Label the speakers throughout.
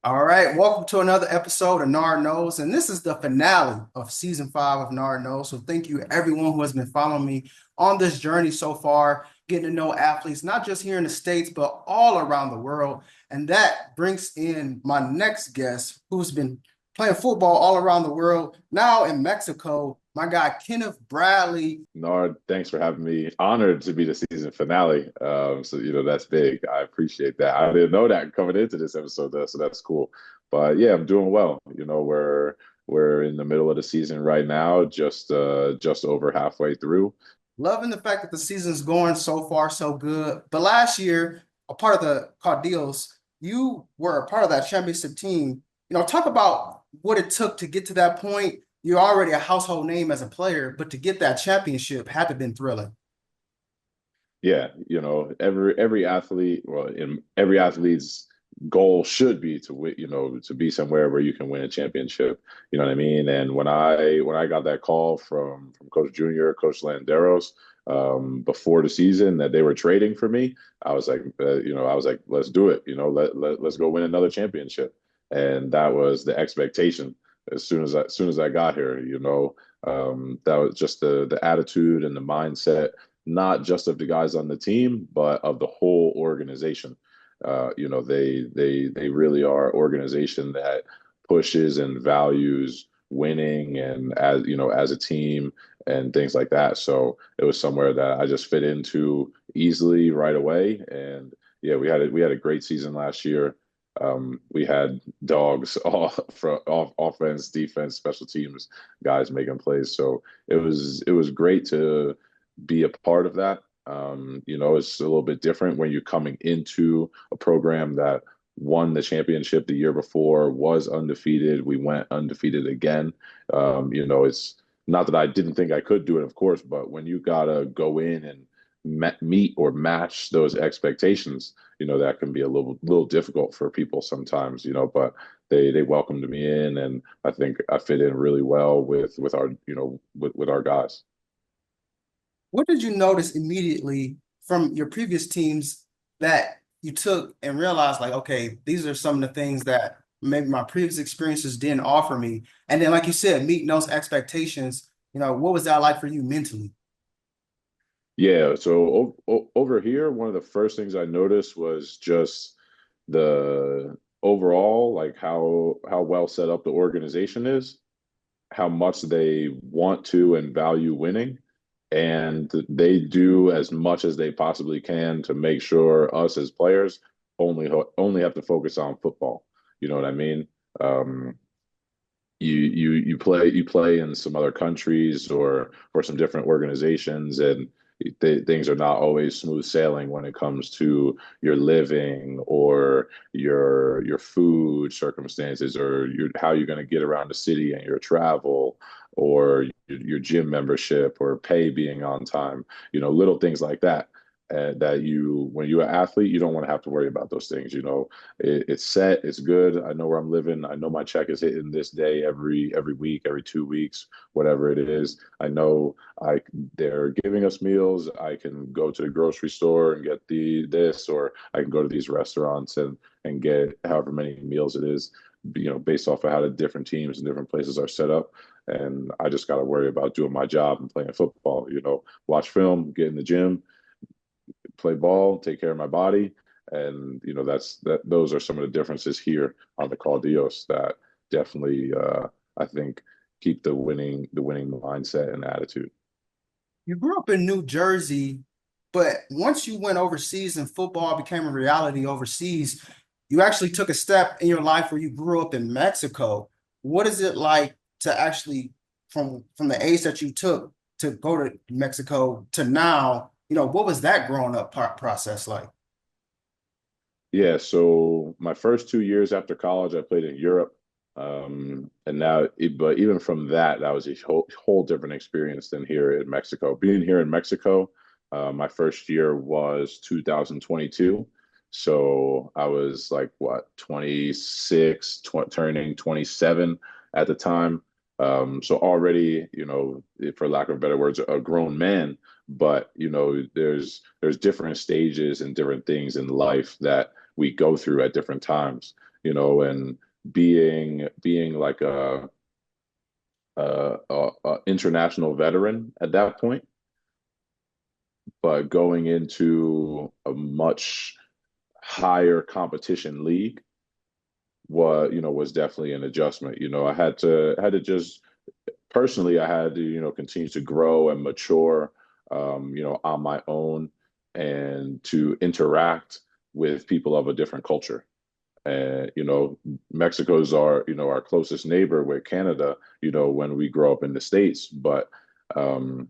Speaker 1: All right, welcome to another episode of Nard Knows, and this is the finale of season 5 of Nard Knows. So thank you everyone who has been following me on this journey so far, getting to know athletes, not just here in the States, but all around the world. And that brings in my next guest, who's been playing football all around the world, now in Mexico, my guy Kenneth Bradley.
Speaker 2: Nard, thanks for having me. Honored to be the season finale. That's big. I appreciate that. I didn't know that coming into this episode, though, so that's cool. But yeah, I'm doing well. We're in the middle of the season right now, just over halfway through.
Speaker 1: Loving the fact that the season's going so far so good. But last year, a part of the Caudillos, you were a part of that championship team. Talk about what it took to get to that point. You're already a household name as a player, but to get that championship had to have been thrilling.
Speaker 2: Yeah, every athlete, well, in every athlete's goal should be to win, to be somewhere where you can win a championship. You know what I mean? And when I got that call from Coach Junior, Coach Landeros, before the season that they were trading for me, I was like, let's do it. Let's go win another championship. And that was the expectation as soon as I got here. That was just the attitude and the mindset, not just of the guys on the team, but of the whole organization. They really are an organization that pushes and values winning and as a team and things like that. So it was somewhere that I just fit into easily right away. And yeah, we had a great season last year. We had dogs all from offense, defense, special teams, guys making plays. So it was great to be a part of that. It's a little bit different when you're coming into a program that won the championship the year before, was undefeated. We went undefeated again. It's not that I didn't think I could do it, of course, but when you gotta go in and meet or match those expectations, that can be a little difficult for people sometimes. But they welcomed me in, and I think I fit in really well with our with our guys.
Speaker 1: What did you notice immediately from your previous teams that you took and realized, like, okay, these are some of the things that maybe my previous experiences didn't offer me? And then, like you said, meeting those expectations, what was that like for you mentally?
Speaker 2: Yeah, so over here, one of the first things I noticed was just the overall, like how well set up the organization is, how much they want to and value winning, and they do as much as they possibly can to make sure us as players only have to focus on football. You know what I mean? Um, you play in some other countries or some different organizations, and things are not always smooth sailing when it comes to your living or your food circumstances or how you're going to get around the city and your travel or your gym membership or pay being on time, little things like that. That when you're an athlete, you don't want to have to worry about those things. It's set, it's good. I know where I'm living. I know my check is hitting this day every week, every 2 weeks, whatever it is. I know they're giving us meals. I can go to the grocery store and get this, or I can go to these restaurants and get however many meals it is, based off of how the different teams and different places are set up. And I just got to worry about doing my job and playing football. Watch film, get in the gym, play ball, take care of my body. And those are some of the differences here on the Caldios that definitely I think keep the winning mindset and attitude.
Speaker 1: You grew up in New Jersey, but once you went overseas and football became a reality overseas, you actually took a step in your life where you grew up in Mexico. What is it like to actually, from the age that you took to go to Mexico to now, what was that growing up process like?
Speaker 2: Yeah, so my first 2 years after college, I played in Europe. And but even from that, that was a whole different experience than here in Mexico. Being here in Mexico, my first year was 2022. So I was like, what, 26, turning 27 at the time. So already, for lack of better words, a grown man. But, there's different stages and different things in life that we go through at different times. and being like a international veteran at that point, but going into a much higher competition league was definitely an adjustment. I had to just personally, I had to, continue to grow and mature, on my own, and to interact with people of a different culture. And, Mexico's our closest neighbor with Canada, when we grow up in the States. But um,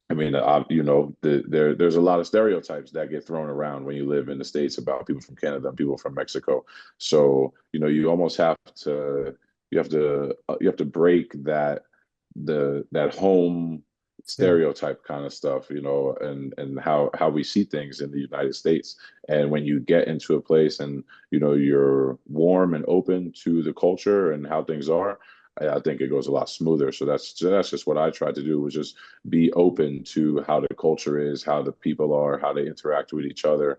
Speaker 2: I mean, there's a lot of stereotypes that get thrown around when you live in the States about people from Canada and people from Mexico. So, you almost have to break that home
Speaker 1: Yeah.
Speaker 2: stereotype kind of stuff, and how we see things in the United States. And when you get into a place and you're warm and open to the culture and how things are, I think it goes a lot smoother. So that's just what I tried to do, was just be open to how the culture is, how the people are, how they interact with each other.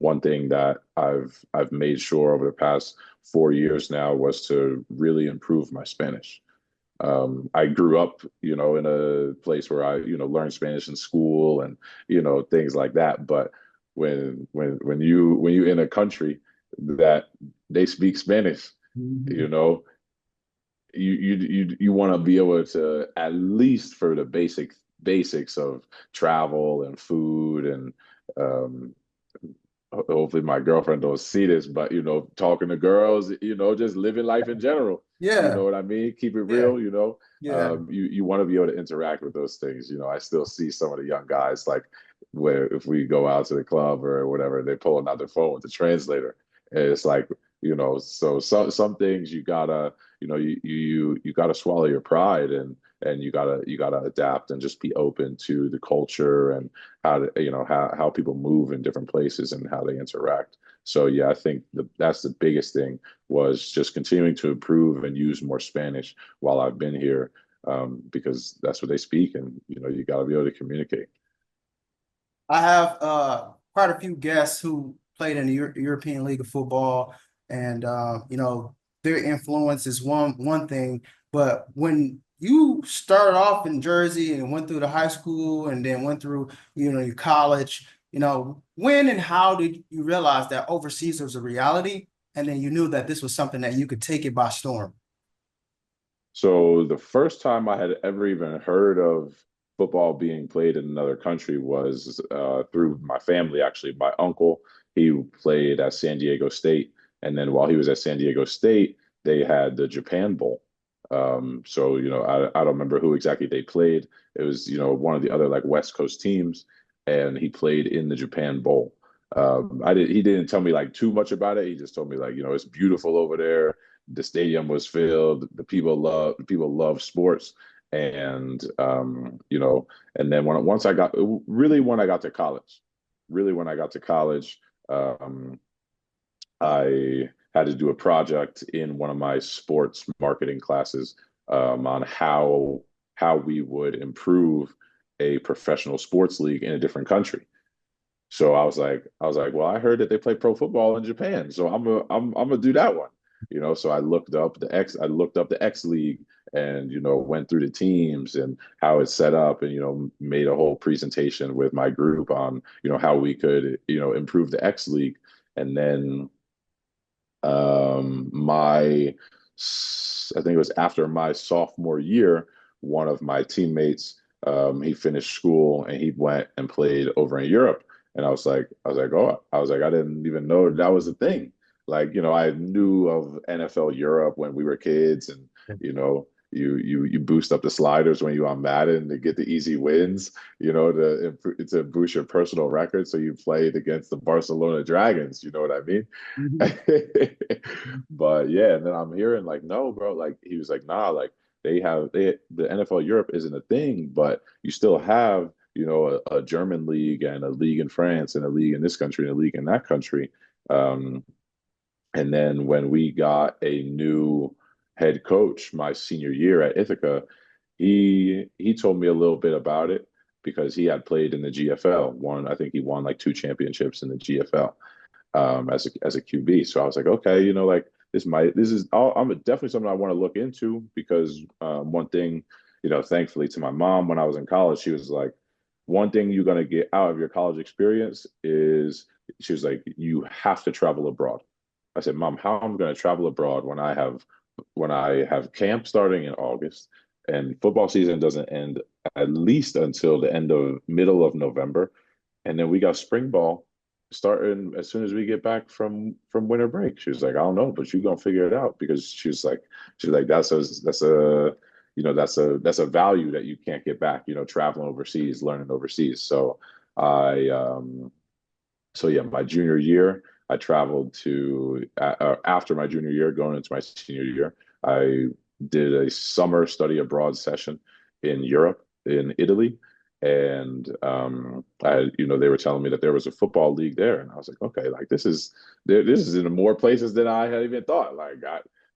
Speaker 2: One thing that I've made sure over the past 4 years now was to really improve my Spanish. I grew up, in a place where I, learned Spanish in school and, things like that. But when you in a country that they speak Spanish, you
Speaker 1: Mhm.
Speaker 2: know, you want to be able to, at least for the basics of travel and food and um, hopefully my girlfriend don't see this, but talking to girls, just living life in general. You know
Speaker 1: Yeah.
Speaker 2: what I mean? Keep it
Speaker 1: Yeah.
Speaker 2: real,
Speaker 1: Yeah.
Speaker 2: you want to be able to interact with those things. I still see some of the young guys, like, where if we go out to the club or whatever, they're pulling out their phone with the translator. And it's like, so some things you gotta, you gotta swallow your pride, and you gotta adapt and just be open to the culture and how people move in different places and how they interact. So yeah, I think that's the biggest thing, was just continuing to improve and use more Spanish while I've been here, because that's what they speak, and you got to be able to communicate.
Speaker 1: I have quite a few guests who played in the European League of Football, and their influence is one thing. But when you started off in Jersey and went through the high school and then went through your college, when and how did you realize that overseas was a reality, and then you knew that this was something that you could take it by storm?
Speaker 2: So the first time I had ever even heard of football being played in another country was through my family, actually. My uncle, he played at San Diego State. And then while he was at San Diego State, they had the Japan Bowl. So, I don't remember who exactly they played. It was, one of the other like West Coast teams, and he played in the Japan Bowl. He didn't tell me like too much about it. He just told me like, it's beautiful over there. The stadium was filled. The people love sports, and and then when I got to college, really when I got to college, um, I had to do a project in one of my sports marketing classes, on how we would improve a professional sports league in a different country. So I was like, well, I heard that they play pro football in Japan, so I'm gonna do that one. So I looked up the X League, and went through the teams and how it's set up, and made a whole presentation with my group on how we could improve the X League. And then my I think it was after my sophomore year, one of my teammates, he finished school and he went and played over in Europe. And I was like, I didn't even know that was a thing. Like, I knew of NFL Europe when we were kids, and you boost up the sliders when you're on Madden to get the easy wins, to boost your personal record. So you played against the Barcelona Dragons, you know what I mean?
Speaker 1: Mhm.
Speaker 2: But yeah, and then I'm hearing like, no, bro, like he was like, nah, like the NFL Europe isn't a thing, but you still have, a German league and a league in France and a league in this country and a league in that country. Um, and then when we got a new head coach my senior year at Ithaca, he told me a little bit about it, because he had played in the GFL. I think he won like two championships in the GFL. as a QB. So I was like, okay, like this is all, I'm definitely something I want to look into because one thing, thankfully to my mom when I was in college, she was like, one thing you're going to get out of your college experience is she was like, you have to travel abroad. I said, Mom, how am I going to travel abroad when I have camp starting in August and football season doesn't end at least until the end of middle of November, and then we got spring ball starting as soon as we get back from winter break. She was like, I don't know, but you're gonna figure it out because she's like that's a that's a value that you can't get back, traveling overseas, learning overseas. So I so yeah, my junior year, I traveled to after my junior year, going into my senior year, I did a summer study abroad session in Europe, in Italy, and they were telling me that there was a football league there, and I was like, okay, like this is in more places than I had even thought. Like,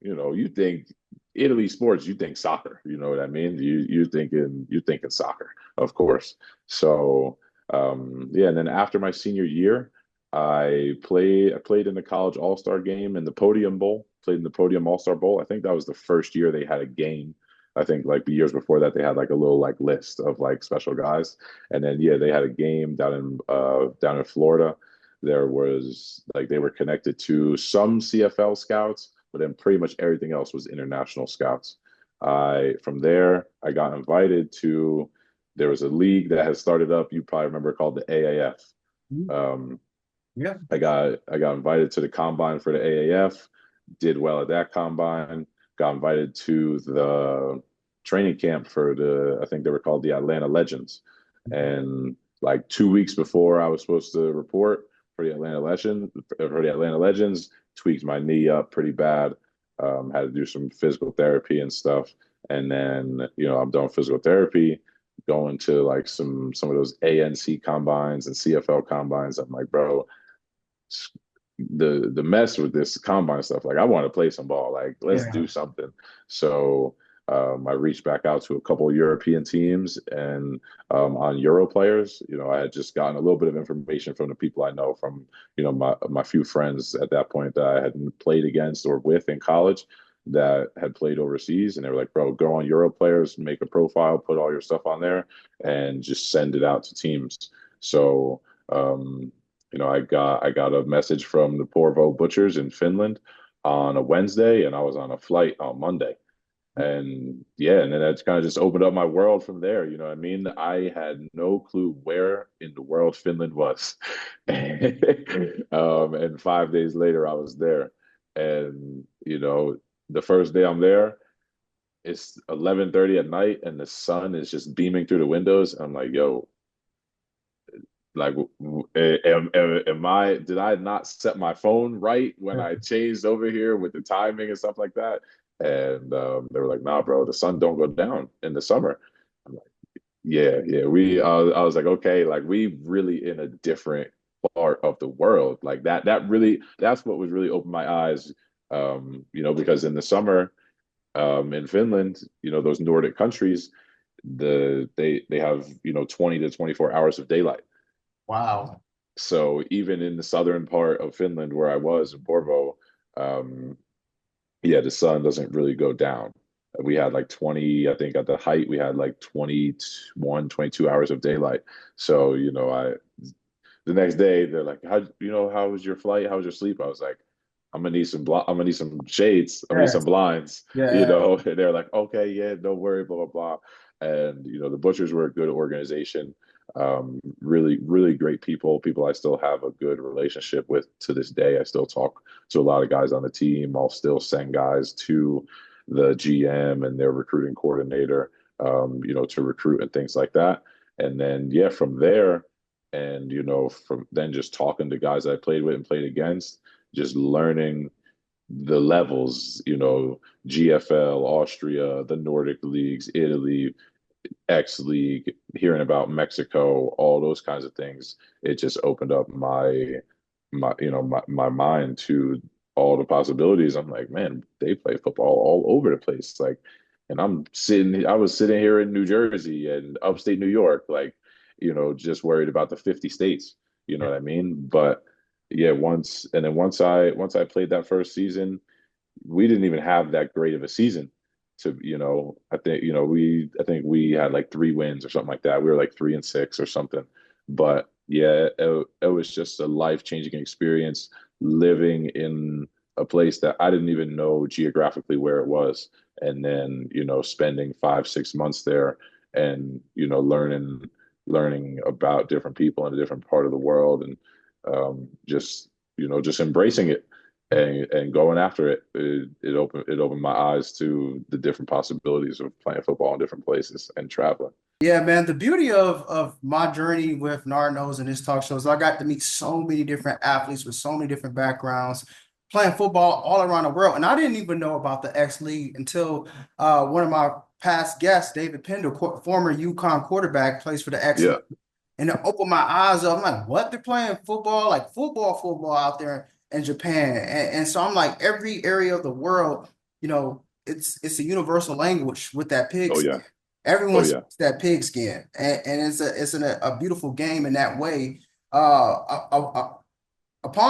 Speaker 2: you think Italy sports, you think soccer, you know what I mean? You thinking soccer, of course. So yeah, and then after my senior year, I played in the college all-star game in the Podium Bowl, played in the Podium All-Star Bowl. I think that was the first year they had a game. I think like the years before that they had like a little like list of like special guys. And then yeah, they had a game down in Florida. There was like they were connected to some CFL scouts, but then pretty much everything else was international scouts. I From there I got invited to there was a league that had started up, you probably remember, called the AAF.
Speaker 1: Mhm.
Speaker 2: Um,
Speaker 1: Yeah.
Speaker 2: I got invited to the combine for the AAF, did well at that combine, got invited to the training camp for I think they were called the Atlanta Legends. And like 2 weeks before I was supposed to report for the Atlanta Legends, tweaked my knee up pretty bad. Had to do some physical therapy and stuff. And then, I'm done with physical therapy, going to like some of those ANC combines and CFL combines. I'm like, bro, the mess with this combine stuff. Like, I want to play some ball. Like, let's
Speaker 1: Yeah.
Speaker 2: do something. So I reached back out to a couple of European teams and on Euro players. I had just gotten a little bit of information from the people I know from my few friends at that point that I had played against or with in college that had played overseas, and they were like, "Bro, go on Euro players, make a profile, put all your stuff on there, and just send it out to teams." So um, I got a message from the Porvo Butchers in Finland on a Wednesday, and I was on a flight on Monday. And yeah, and then that's kind of just opened up my world from there. You know what I mean? I had no clue where in the world Finland was. And 5 days later, I was there. And, the first day I'm there, it's 11:30 at night, and the sun is just beaming through the windows. I'm like, yo, like, did I not set my phone right when I changed over here with the timing and stuff like that? And they were like, nah, bro, the sun don't go down in the summer. I'm like, yeah, yeah. I was like, okay, like we really in a different part of the world. Like that's what was really opened my eyes. Because in the summer, in Finland, those Nordic countries, they have 20 to 24 hours of daylight.
Speaker 1: Wow.
Speaker 2: So even in the southern part of Finland where I was in Porvo, um, yeah, the sun doesn't really go down. We had like 20, I think at the height, we had like 21, 22 hours of daylight. So, the next day they're like, how was your flight? How was your sleep? I was like, I'm gonna need some shades. I'm gonna need
Speaker 1: Yes.
Speaker 2: some blinds,
Speaker 1: Yeah.
Speaker 2: and they're like, okay, yeah, don't worry, blah, blah, blah. And, the Butchers were a good organization. Really, really great people I still have a good relationship with to this day. I still talk to a lot of guys on the team. I'll still send guys to the GM and their recruiting coordinator, to recruit and things like that. And then, yeah, from there, and from then just talking to guys I played with and played against, just learning the levels, GFL, Austria, the Nordic leagues, Italy, X League, hearing about Mexico, all those kinds of things. It just opened up my mind to all the possibilities. I'm like, man, they play football all over the place. Like, and I was sitting here in New Jersey and upstate New York, like, just worried about the 50 states. You know
Speaker 1: Yeah.
Speaker 2: what I mean? But yeah, once I played that first season, we didn't even have that great of a season. To I think we had like 3 wins or something like that. We were like 3-6 or something. But yeah, it was just a life-changing experience living in a place that I didn't even know geographically where it was, and then spending 5, 6 months there, and learning about different people in a different part of the world, and just embracing it and going after it. It opened my eyes to the different possibilities of playing football in different places and traveling.
Speaker 1: Yeah, man. The beauty of my journey with Nard Knows and his talk shows, I got to meet so many different athletes with so many different backgrounds, playing football all around the world. And I didn't even know about the X League until one of my past guests, David Pendle, former UConn quarterback, plays for the X League.
Speaker 2: Yeah.
Speaker 1: And it opened my eyes up. I'm like, what? They're playing football, like football out there in Japan. And so I'm like, every area of the world, it's a universal language with that pig
Speaker 2: Oh
Speaker 1: skin.
Speaker 2: yeah.
Speaker 1: Everyone
Speaker 2: Oh yeah.
Speaker 1: speaks that pig skin, and it's a beautiful game in that way. Upon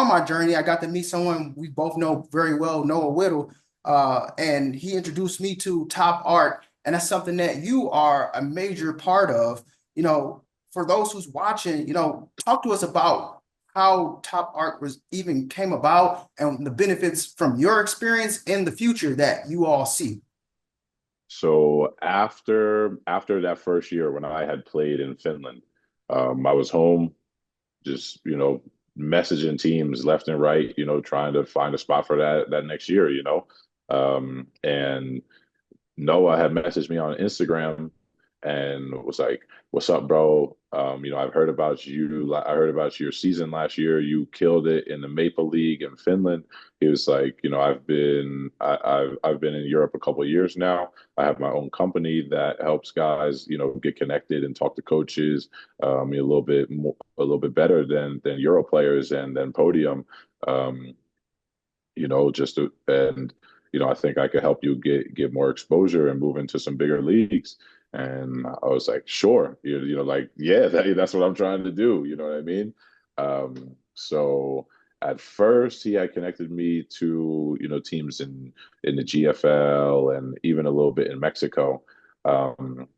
Speaker 1: my journey, I got to meet someone we both know very well, Noah Whittle, and he introduced me to Top Art, and that's something that you are a major part of. For those who's watching, talk to us about how Top Art was even came about and the benefits from your experience in the future that you all see.
Speaker 2: So after that first year when I had played in Finland, I was home just messaging teams left and right, trying to find a spot for that next year. And Noah had messaged me on Instagram and was like, "What's up, bro? I've heard about you. I heard about your season last year. You killed it in the Maple League in Finland." He was like, I've been in Europe a couple of years now. I have my own company that helps guys, get connected and talk to coaches, a little bit more, a little bit better than Euro players and then Podium. Um, just to, and I think I could help you get more exposure and move into some bigger leagues. And I was like, sure, like, yeah, that's what I'm trying to do. You know what I mean? So at first, he had connected me to teams in the GFL and even a little bit in Mexico. Um,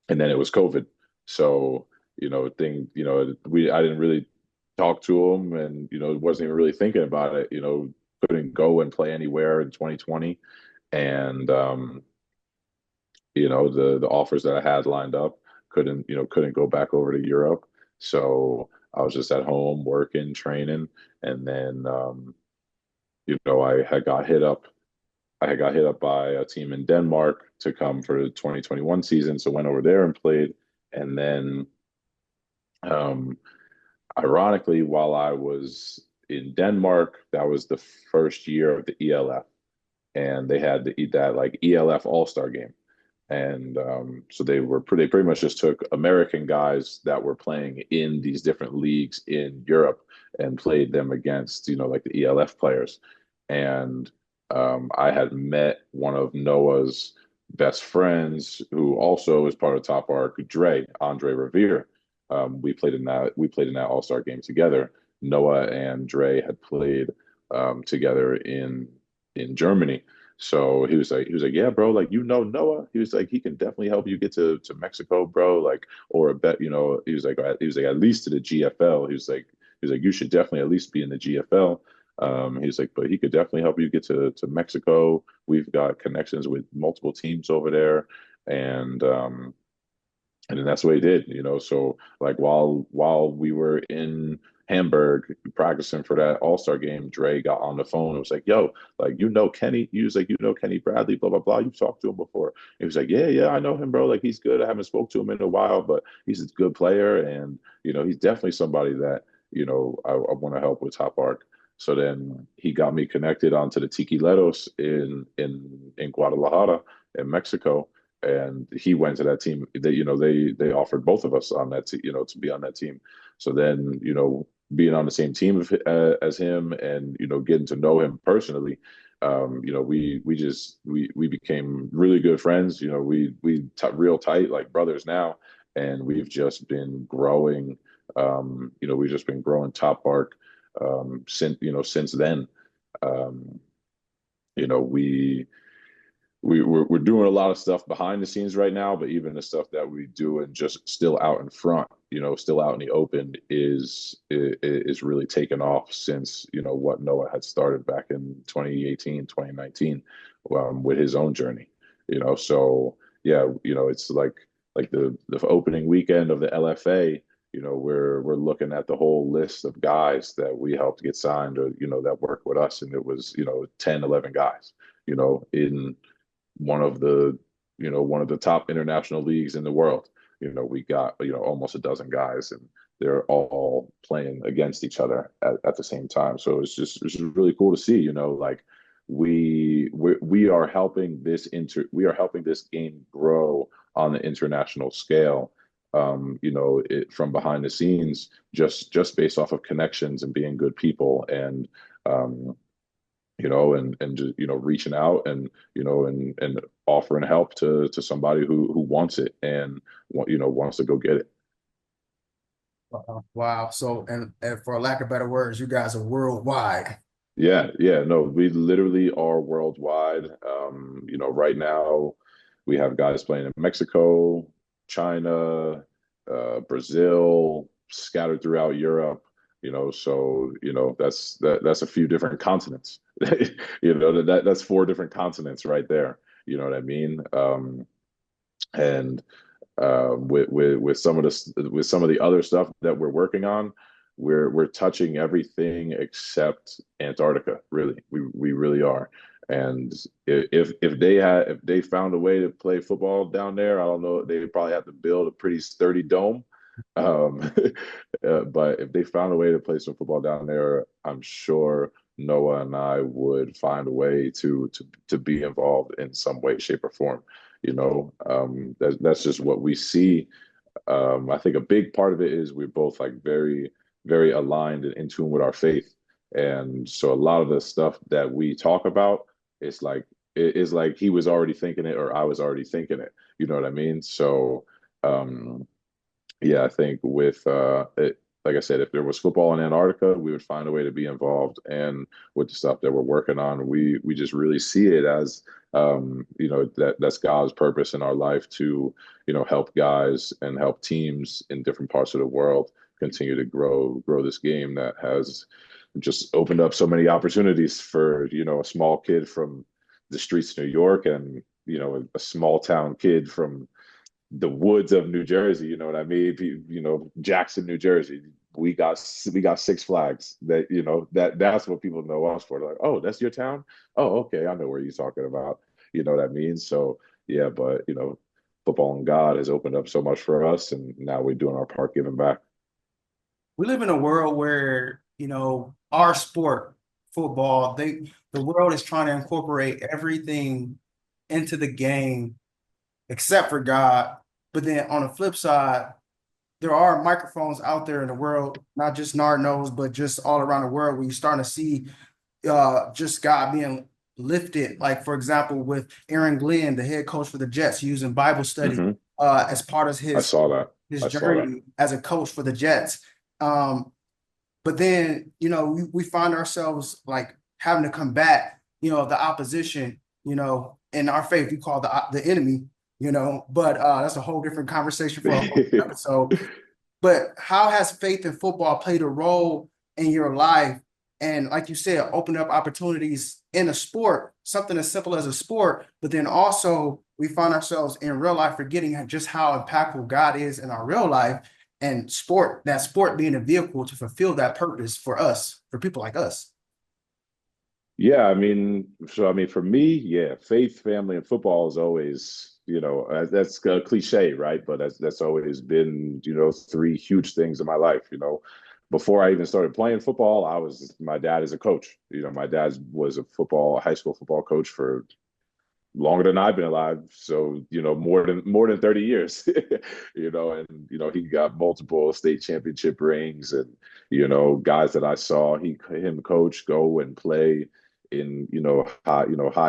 Speaker 2: and then it was COVID, so I didn't really talk to him, and wasn't even really thinking about it. Couldn't go and play anywhere in 2020, and the offers that I had lined up couldn't go back over to Europe. So I was just at home working, training, and then I had got hit up by a team in Denmark to come for the 2021 season, so went over there and played. And then um, ironically, while I was in Denmark, that was the first year of the ELF, and they had that like ELF All Star game, and so they pretty much just took American guys that were playing in these different leagues in Europe and played them against like the ELF players, and I had met one of Noah's best friends who also is part of Top Arc, Andre Revere. We played in that All Star game together. Noah and Dre had played together in Germany. So he was like, yeah, bro, like Noah. He was like, he can definitely help you get to Mexico, bro. Like, or a bet, he was like at least to the GFL. He was like, you should definitely at least be in the GFL. He's like, but he could definitely help you get to Mexico. We've got connections with multiple teams over there, and then that's what he did. So like while we were in Hamburg practicing for that All-Star game, Dre got on the phone and was like, yo, like, Kenny. He was like, Kenny Bradley, blah blah blah, you've talked to him before. He was like, yeah, I know him, bro. Like, he's good. I haven't spoke to him in a while, but he's a good player, and he's definitely somebody that I want to help with Top Arc. So then he got me connected onto the Tiquileros in Guadalajara in Mexico, and he went to that team. They offered both of us on that to be on that team. So then being on the same team as him, and getting to know him personally, we became really good friends. Real tight, like brothers now, and we've just been growing. We've just been growing Top Arc since then. Um, you know, we're doing a lot of stuff behind the scenes right now, but even the stuff that we do and just still out in front, still out in the open is really taken off since, what Noah had started back in 2018, 2019, with his own journey, so yeah, it's like the opening weekend of the LFA, we're looking at the whole list of guys that we helped get signed or, that work with us. And it was, 10, 11 guys, in one of the top international leagues in the world. We got, almost a dozen guys, and they're all playing against each other at the same time. So it's just really cool to see, like we are helping this game grow on the international scale. From behind the scenes, just based off of connections and being good people, and um, and just, reaching out and, and offering help to somebody who wants it and, wants to go get it.
Speaker 1: Wow. So, and for lack of better words, you guys are worldwide.
Speaker 2: Yeah, yeah, no, we literally are worldwide. Right now we have guys playing in Mexico, China, Brazil, scattered throughout Europe. So that's a few different continents. That's four different continents right there. You know what I mean? And with some of the other stuff that we're working on, we're touching everything except Antarctica. Really, we really are. And if they found a way to play football down there, I don't know, they would probably have to build a pretty sturdy dome. Um, but if they found a way to play some football down there, I'm sure Noah and I would find a way to be involved in some way, shape, or form. That's just what we see. I think a big part of it is we're both like very, very aligned and in tune with our faith. And so a lot of the stuff that we talk about, it is like he was already thinking it or I was already thinking it. You know what I mean? So um, yeah, I think with like I said, if there was football in Antarctica, we would find a way to be involved. And with the stuff that we're working on, we just really see it as that's God's purpose in our life to help guys and help teams in different parts of the world continue to grow this game that has just opened up so many opportunities for a small kid from the streets of New York and a small town kid from the woods of New Jersey. You know what I mean? Jackson, New Jersey. We got Six Flags. That's what people know us for. They're like, oh, that's your town. Oh, okay, I know where you're talking about. You know what I mean? So yeah, but football and God has opened up so much for us, and now we're doing our part giving back.
Speaker 1: We live in a world where, our sport, football, the world is trying to incorporate everything into the game except for God. But then on the flip side, there are microphones out there in the world, not just Nard Knows, but just all around the world where you're starting to see just God being lifted. Like, for example, with Aaron Glenn, the head coach for the Jets, using Bible study
Speaker 2: Hmm.
Speaker 1: as part of
Speaker 2: I
Speaker 1: his
Speaker 2: saw that.
Speaker 1: his
Speaker 2: I saw that.
Speaker 1: journey as a coach for the Jets. Um, but then, we find ourselves like having to combat, the opposition, in our faith, we call the enemy, but that's a whole different conversation for a whole episode. But how has faith in football played a role in your life? And like you said, open up opportunities in a sport, something as simple as a sport, but then also we find ourselves in real life forgetting just how impactful God is in our real life and that sport being a vehicle to fulfill that purpose for us, for people like us.
Speaker 2: Yeah, I mean, for me, yeah, faith, family, and football is always, that's a cliche, right? But that's always been, three huge things in my life. Before I even started playing football, my dad is a coach. My dad was a high school football coach for longer than I've been alive. So, more than 30 years, and he got multiple state championship rings and, guys that I saw him coach go and play in, high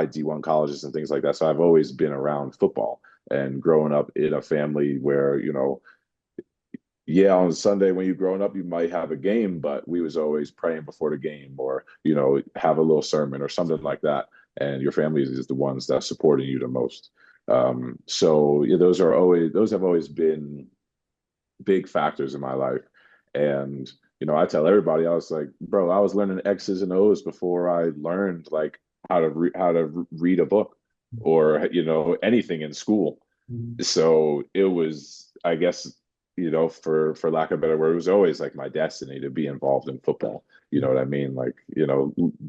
Speaker 2: D1 colleges and things like that. So I've always been around football and growing up in a family where, yeah, on Sunday when you're growing up, you might have a game, but we was always praying before the game, or have a little sermon or something like that. And your family is the ones that's supporting you the most. So yeah, those have always been big factors in my life. And I tell everybody, I was like, bro, I was learning X's and O's before I learned like how to read a book or anything in school.
Speaker 1: Mhm.
Speaker 2: So it was, I guess, for lack of a better word, it was always like my destiny to be involved in football. You know what I mean? Like,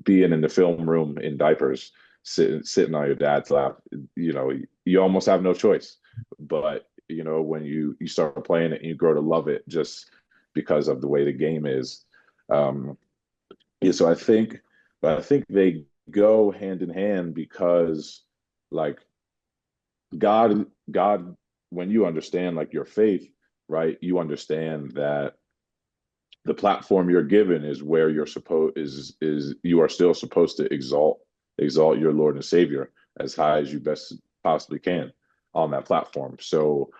Speaker 2: being in the film room in diapers, sitting on your dad's lap, you almost have no choice. But, when you start playing it and you grow to love it just because of the way the game is. Um, yeah, so I think they go hand in hand because like God, when you understand like your faith, right, you understand that the platform you're given is where you're supposed is you are still supposed to exalt your Lord and Savior as high as you best possibly can on that platform. So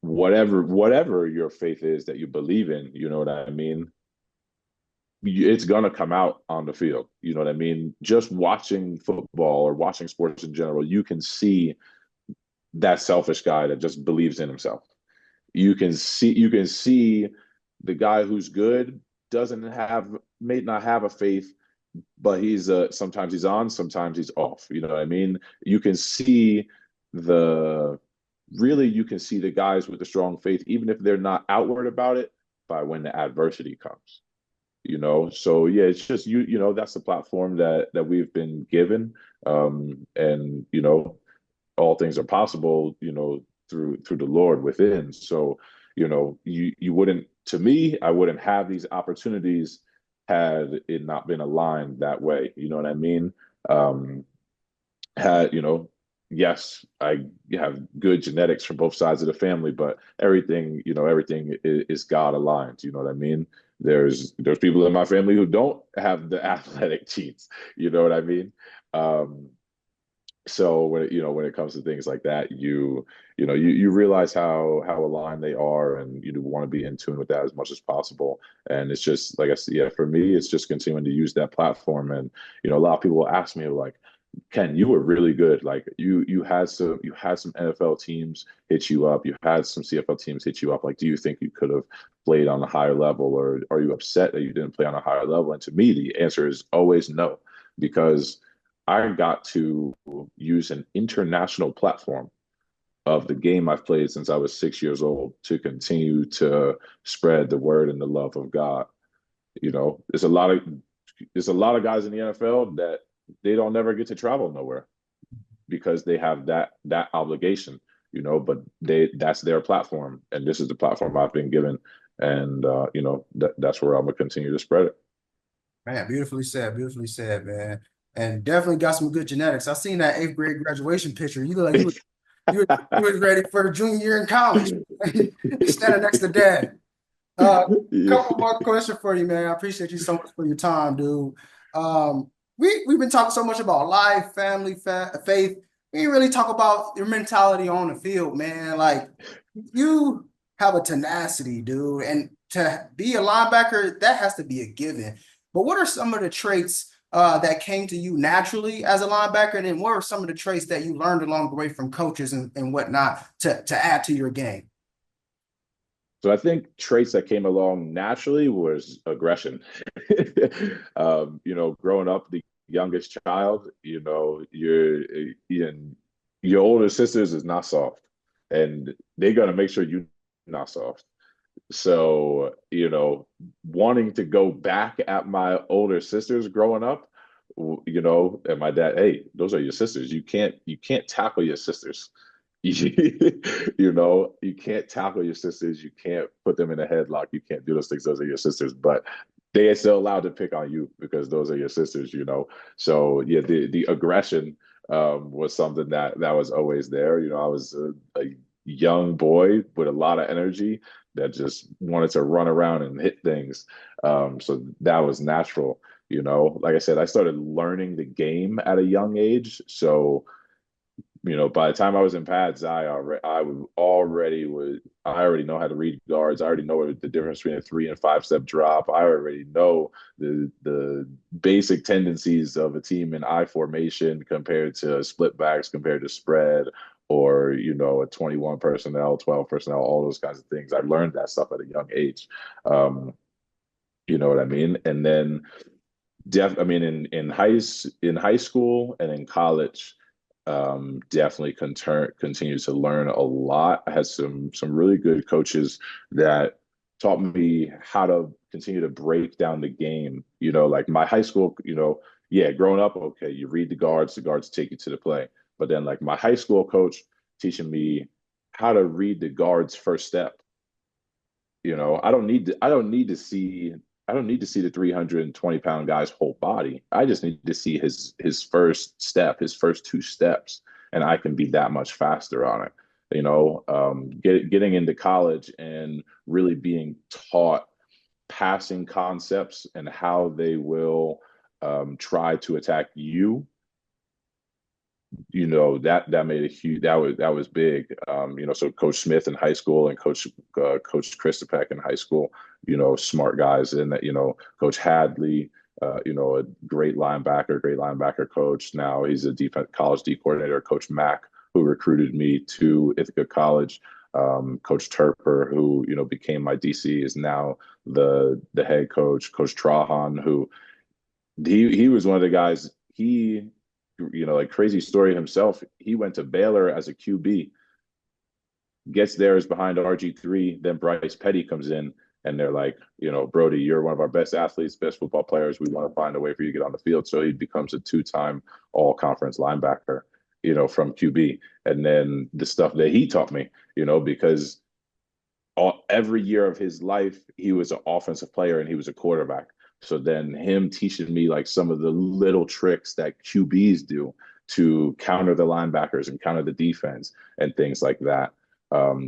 Speaker 2: whatever your faith is that you believe in, you know what I mean? It's gonna come out on the field. You know what I mean? Just watching football or watching sports in general, you can see that selfish guy that just believes in himself. You can see the guy who's good doesn't have may not have a faith, but he's sometimes he's on, sometimes he's off. You know what I mean? You can see the you can see the guys with the strong faith, even if they're not outward about it, by when the adversity comes. So yeah, it's just that's the platform that we've been given. And all things are possible, through the Lord within. So, you wouldn't, to me, I wouldn't have these opportunities had it not been aligned that way. You know what I mean? Um, had, yes, I have good genetics from both sides of the family, but everything is God aligned. You know what I mean? There's people in my family who don't have the athletic genes. You know what I mean? Um, so when it comes to things like that, you realize how aligned they are, and you want to be in tune with that as much as possible. And it's just like I said, yeah, for me, it's just continuing to use that platform. And a lot of people will ask me like, Ken, you were really good. Like you had some NFL teams hit you up, you had some CFL teams hit you up. Like, do you think you could have played on a higher level, or are you upset that you didn't play on a higher level? And to me, the answer is always no, because I got to use an international platform of the game I've played since I was 6 years old to continue to spread the word and the love of God. There's a lot of guys in the NFL that they don't never get to travel nowhere because they have that obligation, but that's their platform, and this is the platform I've been given, and that's where I'm gonna continue to spread it.
Speaker 1: Man, beautifully said, man. And definitely got some good genetics. I seen that eighth grade graduation picture. You look like you was ready for junior year in college. Standing next to dad. Couple
Speaker 2: Yeah.
Speaker 1: more questions for you, man. I appreciate you so much for your time, dude. We've been talking so much about life, family, faith. We didn't really talk about your mentality on the field, man. Like you have a tenacity, dude, and to be a linebacker, that has to be a given. But what are some of the traits that came to you naturally as a linebacker, and then what are some of the traits that you learned along the way from coaches and whatnot to add to your game?
Speaker 2: So I think traits that came along naturally was aggression. Growing up the youngest child, your older sisters is not soft, and they're gonna make sure you're not soft. So, wanting to go back at my older sisters growing up, and my dad, hey, those are your sisters. You can't tackle your sisters. You can't tackle your sisters. You can't put them in a headlock. You can't do those things. Those are your sisters, but they are still allowed to pick on you because those are your sisters. So yeah, the aggression was something that was always there. I was a young boy with a lot of energy that just wanted to run around and hit things. So that was natural. Like I said, I started learning the game at a young age. So by the time I was in pads, I already know how to read guards. I already know what the difference between a 3 and 5 step drop. I already know the basic tendencies of a team in I formation compared to split backs, compared to spread, or a 21 personnel, 12 personnel, all those kinds of things. I learned that stuff at a young age. Um, you know what I mean? And then I mean, in high school and in college, definitely continue to learn a lot. I had some really good coaches that taught me how to continue to break down the game. Like my high school, yeah, growing up, okay, you read the guards take you to the play. But then like my high school coach teaching me how to read the guard's first step. I don't need to see the 320-pound guy's whole body. I just need to see his first step, his first 2 steps, and I can be that much faster on it. Getting into college and really being taught passing concepts and how they will try to attack you. That made a huge that was big. So Coach Smith in high school and Coach Christopek in high school, smart guys, and that Coach Hadley, a great linebacker coach. Now he's a college D coordinator. Coach Mack, who recruited me to Ithaca College. Coach Turper, who became my DC, is now the head coach. Coach Trahan, who he was one of the guys. Like crazy story himself. He went to Baylor as a QB, gets there as behind RG3. Then Bryce Petty comes in, and they're like, Brody, you're one of our best athletes, best football players. We want to find a way for you to get on the field. So he becomes a 2-time all conference linebacker, from QB. And then the stuff that he taught me, because every year of his life, he was an offensive player and he was a quarterback. So then him teaching me like some of the little tricks that QBs do to counter the linebackers and counter the defense and things like that. I've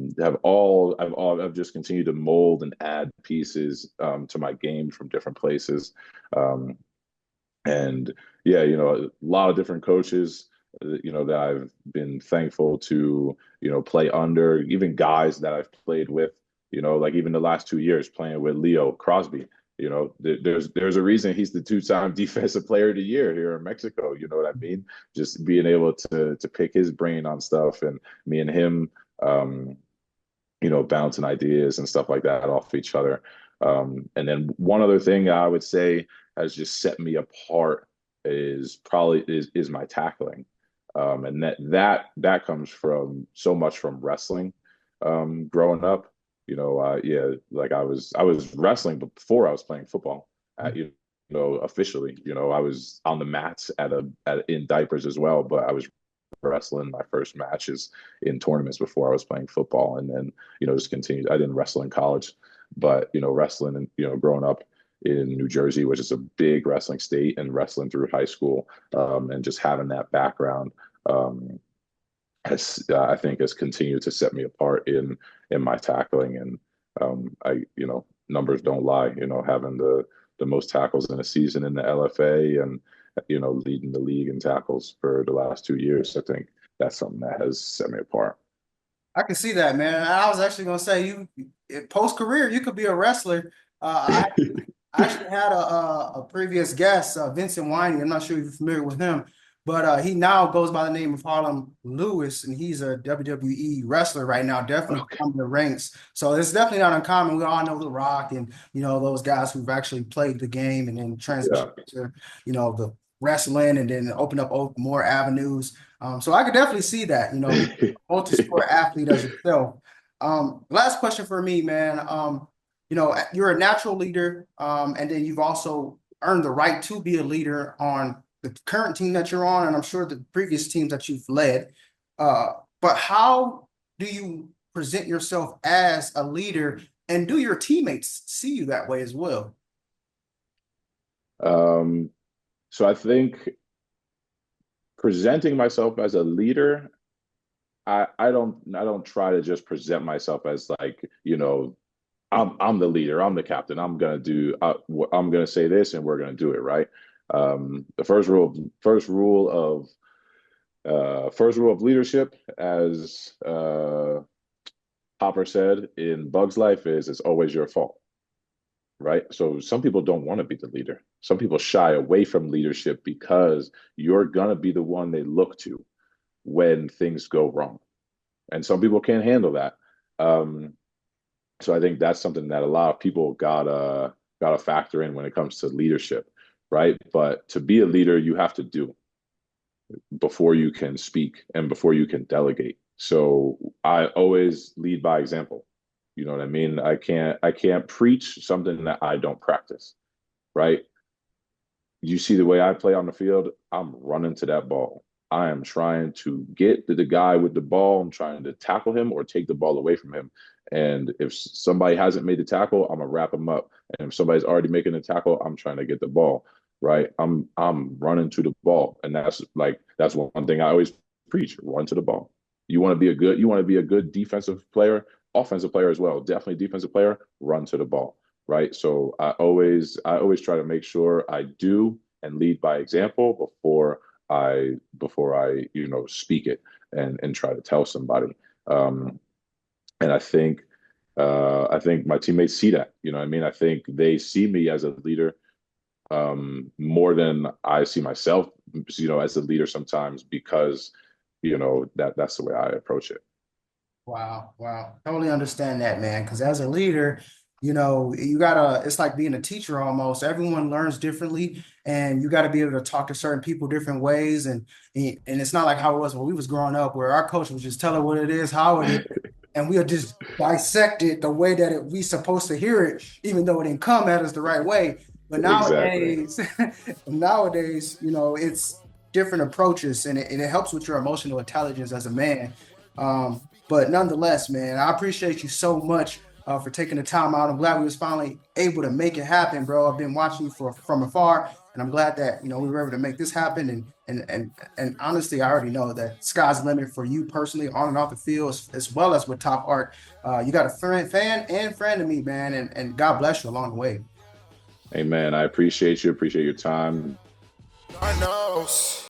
Speaker 2: just continued to mold and add pieces to my game from different places. And yeah, a lot of different coaches, that I've been thankful to, play under, even guys that I've played with, like even the last 2 years playing with Leo Crosby. There's a reason he's the 2-time defensive player of the year here in Mexico. You know what I mean? Just being able to pick his brain on stuff, and me and him, bouncing ideas and stuff like that off each other. And then one other thing I would say has just set me apart is my tackling. And that comes from so much from wrestling, growing up. Yeah, like I was wrestling before I was playing football. Officially, I was on the mats in diapers as well, but I was wrestling my first matches in tournaments before I was playing football, and then just continued. I didn't wrestle in college, but wrestling and growing up in New Jersey, which is a big wrestling state, and wrestling through high school, and just having that background. I think has continued to set me apart in my tackling, and numbers don't lie. Having the most tackles in a season in the LFA, and leading the league in tackles for the last 2 years. I think that's something that has set me apart.
Speaker 1: I can see that, man. I was actually going to say you post career you could be a wrestler. I actually had a previous guest, Vincent Winey. I'm not sure if you're familiar with him, but he now goes by the name of Harlem Lewis, and he's a WWE wrestler right now, definitely
Speaker 2: Okay.
Speaker 1: coming the ranks. So it's definitely not uncommon. We all know The Rock and, those guys who've actually played the game and then
Speaker 2: Yeah.
Speaker 1: transitioned to, the wrestling and then open up more avenues. So I could definitely see that, being a multi-sport athlete as yourself. Last question for me, man. You're a natural leader, and then you've also earned the right to be a leader on the current team that you're on, and I'm sure the previous teams that you've led. But how do you present yourself as a leader, and do your teammates see you that way as well?
Speaker 2: So I think presenting myself as a leader, I don't try to just present myself as like, I'm the leader, I'm the captain, I'm gonna say this and we're gonna do it, right? The first rule of First rule of leadership, as Hopper said in Bug's Life, is it's always your fault, right? So some people don't want to be the leader. Some people shy away from leadership because you're gonna be the one they look to when things go wrong, and some people can't handle that. Um, so I think that's something that a lot of people gotta factor in when it comes to leadership, right? But to be a leader, you have to do before you can speak and before you can delegate. So I always lead by example. You know what I mean? I can't preach something that I don't practice, right? You see the way I play on the field, I'm running to that ball. I am trying to get to the guy with the ball. I'm trying to tackle him or take the ball away from him. And if somebody hasn't made the tackle, I'm gonna wrap them up. And if somebody's already making the tackle, I'm trying to get the ball. Right. I'm running to the ball. And that's one thing I always preach. Run to the ball. You want to be a good defensive player, offensive player as well. Definitely defensive player, run to the ball. Right. So I always try to make sure I do and lead by example before I speak it and try to tell somebody. And I think my teammates see that. You know what I mean? I think they see me as a leader more than I see myself, as a leader sometimes because, that's the way I approach it.
Speaker 1: Wow, wow. Totally understand that, man. Because as a leader, it's like being a teacher almost. Everyone learns differently, and you got to be able to talk to certain people different ways. And it's not like how it was when we was growing up, where our coach would just tell it what it is, how it is, and we'll just dissect it the way that we supposed to hear it, even though it didn't come at us the right way. But
Speaker 2: Exactly.
Speaker 1: nowadays, it's different approaches, and it helps with your emotional intelligence as a man. But nonetheless, man, I appreciate you so much for taking the time out. I'm glad we was finally able to make it happen, bro. I've been watching you from afar, and I'm glad that we were able to make this happen. And honestly, I already know that sky's the limit for you personally, on and off the field, as well as with Top Art. You got a fan and friend of me, man, and God bless you along the way.
Speaker 2: Amen. I appreciate you. Appreciate your time.
Speaker 3: Nard Knows.